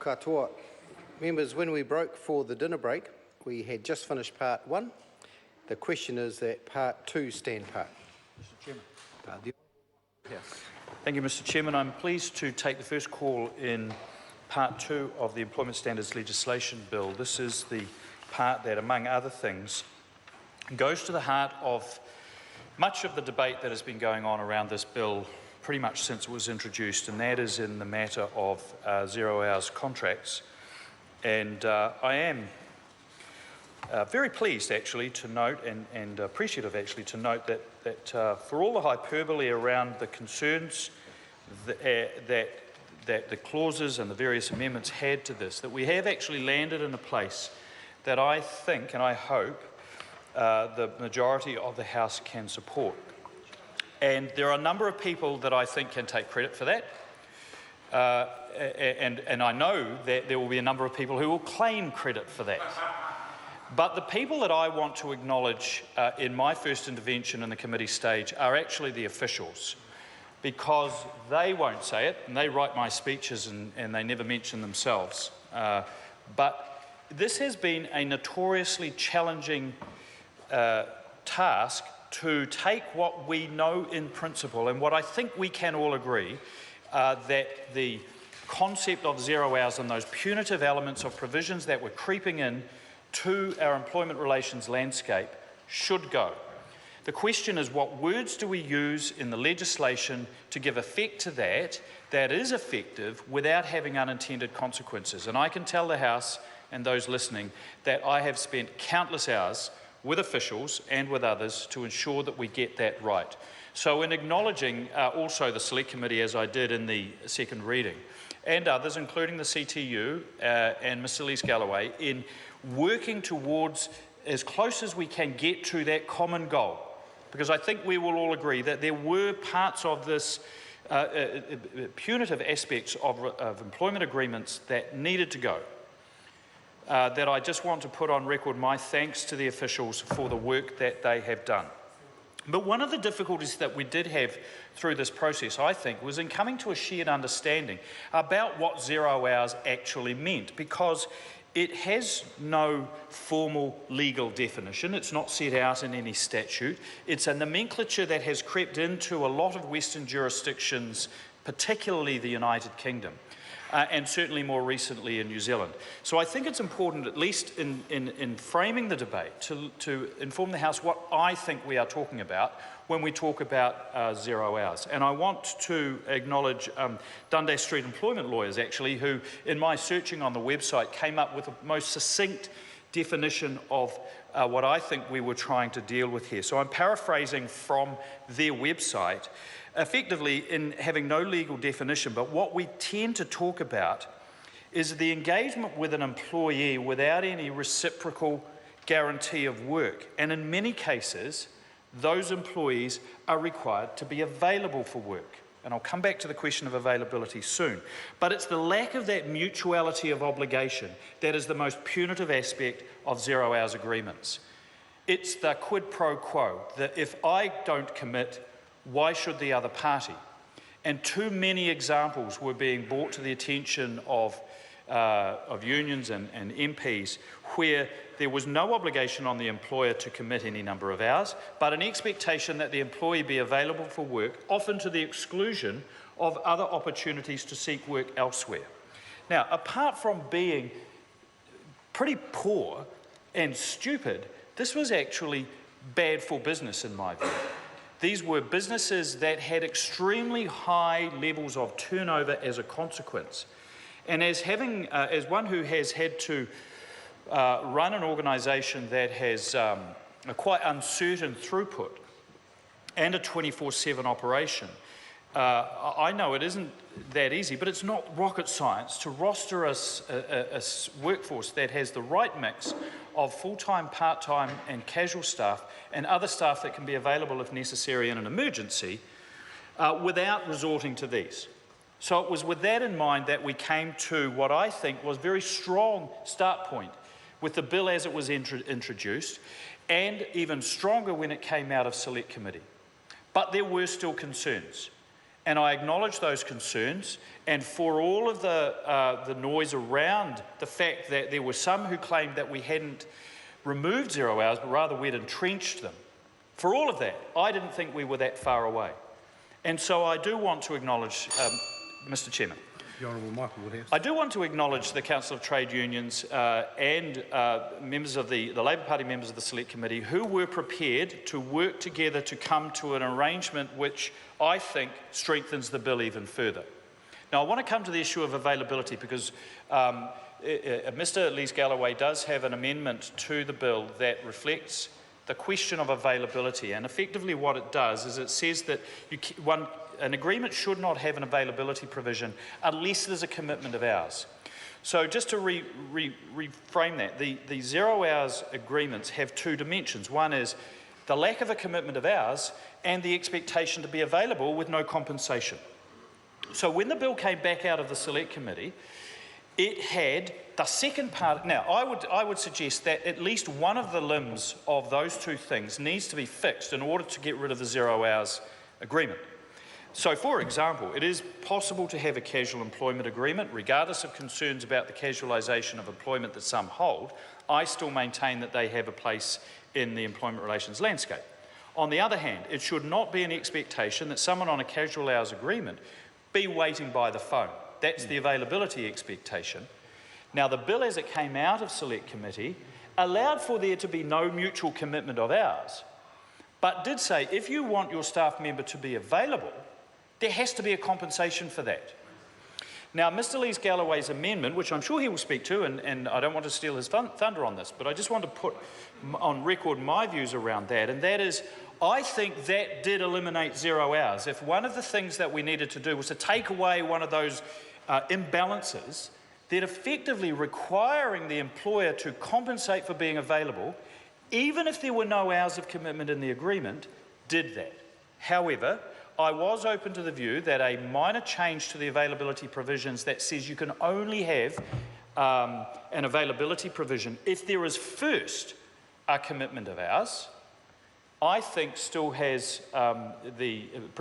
katoa. Members, when we broke for the dinner break, we had just finished part 1. The question is that part 2 stand part. Mr. Chairman. Thank you, Mr. Chairman. I'm pleased to take the first call in part 2 of the Employment Standards Legislation Bill. This is the part that, among other things, goes to the heart of much of the debate that has been going on around this bill pretty much since it was introduced, and that is in the matter of 0 hours contracts. And I am very pleased actually to note and appreciative actually to note that for all the hyperbole around the concerns that the clauses and the various amendments had to this, that we have actually landed in a place that I think and I hope the majority of the House can support. And there are a number of people that I think can take credit for that. And I know that there will be a number of people who will claim credit for that. But the people that I want to acknowledge in my first intervention in the committee stage are actually the officials, because they won't say it, and they write my speeches and they never mention themselves. But this has been a notoriously challenging task to take what we know in principle, and what I think we can all agree, that the concept of 0 hours and those punitive elements of provisions that were creeping in to our employment relations landscape should go. The question is, what words do we use in the legislation to give effect to that is effective without having unintended consequences? And I can tell the House and those listening that I have spent countless hours with officials and with others to ensure that we get that right. So in acknowledging also the Select Committee, as I did in the second reading, and others, including the CTU and Ms Elise-Galloway, in working towards as close as we can get to that common goal, because I think we will all agree that there were parts of this punitive aspects of employment agreements that needed to go. That I just want to put on record my thanks to the officials for the work that they have done. But one of the difficulties that we did have through this process, I think, was in coming to a shared understanding about what 0 hours actually meant, because it has no formal legal definition. It's not set out in any statute. It's a nomenclature that has crept into a lot of Western jurisdictions, particularly the United Kingdom. And certainly more recently in New Zealand. So I think it's important, at least in framing the debate, to inform the House what I think we are talking about when we talk about 0 hours. And I want to acknowledge Dundas Street employment lawyers, actually, who, in my searching on the website, came up with the most succinct definition of what I think we were trying to deal with here. So I'm paraphrasing from their website, effectively in having no legal definition, but what we tend to talk about is the engagement with an employee without any reciprocal guarantee of work. And in many cases, those employees are required to be available for work. And I'll come back to the question of availability soon. But it's the lack of that mutuality of obligation that is the most punitive aspect of 0 hours agreements. It's the quid pro quo, that if I don't commit, why should the other party? And too many examples were being brought to the attention of unions and MPs where there was no obligation on the employer to commit any number of hours, but an expectation that the employee be available for work, often to the exclusion of other opportunities to seek work elsewhere. Now, apart from being pretty poor and stupid, this was actually bad for business in my view. These were businesses that had extremely high levels of turnover as a consequence. And as one who has had to run an organisation that has a quite uncertain throughput and a 24/7 operation, I know it isn't that easy, but it's not rocket science to roster a workforce that has the right mix of full-time, part-time and casual staff and other staff that can be available if necessary in an emergency without resorting to these. So it was with that in mind that we came to what I think was a very strong start point with the bill as it was introduced, and even stronger when it came out of Select Committee. But there were still concerns. and I acknowledge those concerns, and for all of the noise around the fact that there were some who claimed that we hadn't removed 0 hours, but rather we'd entrenched them. For all of that, I didn't think we were that far away. And so I do want to acknowledge, Mr Chairman, The Honourable Michael Woodhouse. I do want to acknowledge the Council of Trade Unions and members of the Labour Party members of the Select Committee who were prepared to work together to come to an arrangement which I think strengthens the bill even further. Now, I want to come to the issue of availability because Mr Lees-Galloway does have an amendment to the bill that reflects the question of availability, and effectively what it does is it says that an agreement should not have an availability provision unless there's a commitment of hours. So just to reframe that, the 0 hours agreements have two dimensions. One is the lack of a commitment of hours and the expectation to be available with no compensation. So when the bill came back out of the Select Committee, it had the second part. Now, I would suggest that at least one of the limbs of those two things needs to be fixed in order to get rid of the 0 hours agreement. So, for example, it is possible to have a casual employment agreement, regardless of concerns about the casualisation of employment that some hold. I still maintain that they have a place in the employment relations landscape. On the other hand, it should not be an expectation that someone on a casual hours agreement be waiting by the phone. That's the availability expectation. Now, the bill as it came out of Select Committee allowed for there to be no mutual commitment of hours, but did say if you want your staff member to be available, there has to be a compensation for that. Now, Mr Lees-Galloway's amendment, which I'm sure he will speak to, and I don't want to steal his thunder on this, but I just want to put on record my views around that, and that is I think that did eliminate 0 hours. If one of the things that we needed to do was to take away one of those imbalances, then effectively requiring the employer to compensate for being available, even if there were no hours of commitment in the agreement, did that. However, I was open to the view that a minor change to the availability provisions that says you can only have an availability provision if there is first a commitment of hours, I think still has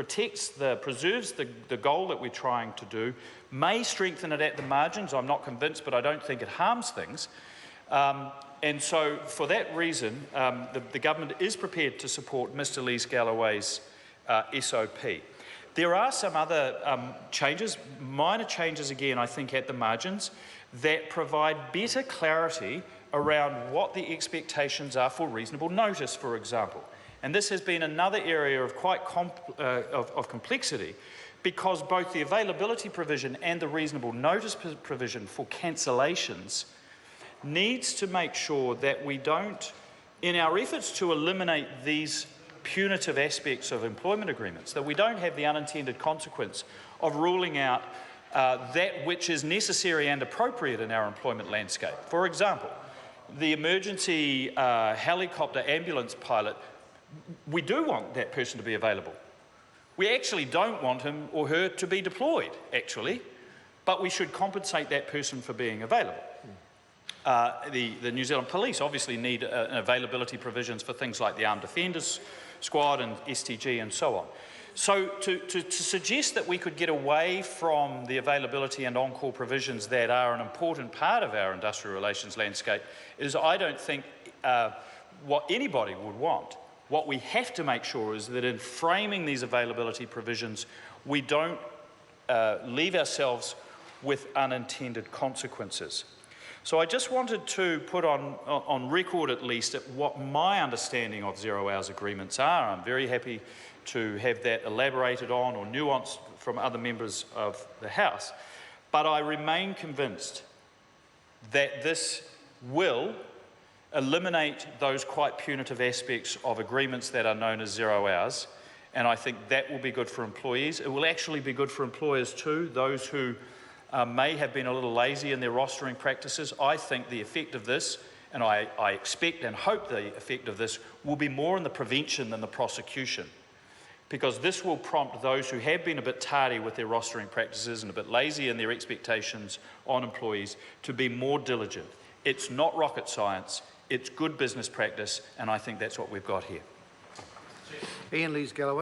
preserves the goal that we're trying to do, may strengthen it at the margins. I'm not convinced, but I don't think it harms things. And so for that reason, the government is prepared to support Mr Lees-Galloway's SOP. There are some other changes, minor changes again, I think, at the margins that provide better clarity around what the expectations are for reasonable notice, for example. And this has been another area of quite complexity because both the availability provision and the reasonable notice provision for cancellations needs to make sure that we don't, in our efforts to eliminate these punitive aspects of employment agreements, that we don't have the unintended consequence of ruling out that which is necessary and appropriate in our employment landscape. For example, the emergency helicopter ambulance pilot, we do want that person to be available. We actually don't want him or her to be deployed, actually, but we should compensate that person for being available. The New Zealand Police obviously need availability provisions for things like the Armed Defenders Squad and STG and so on. So to suggest that we could get away from the availability and on-call provisions that are an important part of our industrial relations landscape is, I don't think, what anybody would want. What we have to make sure is that in framing these availability provisions, we don't leave ourselves with unintended consequences. So I just wanted to put on record at least what my understanding of 0 hours agreements are. I'm very happy to have that elaborated on or nuanced from other members of the House. But I remain convinced that this will eliminate those quite punitive aspects of agreements that are known as 0 hours, and I think that will be good for employees. It will actually be good for employers too, those who may have been a little lazy in their rostering practices. I think the effect of this, and I expect and hope the effect of this, will be more in the prevention than the prosecution, because this will prompt those who have been a bit tardy with their rostering practices and a bit lazy in their expectations on employees to be more diligent. It's not rocket science. It's good business practice, and I think that's what we've got here. Ian Lees-Galloway.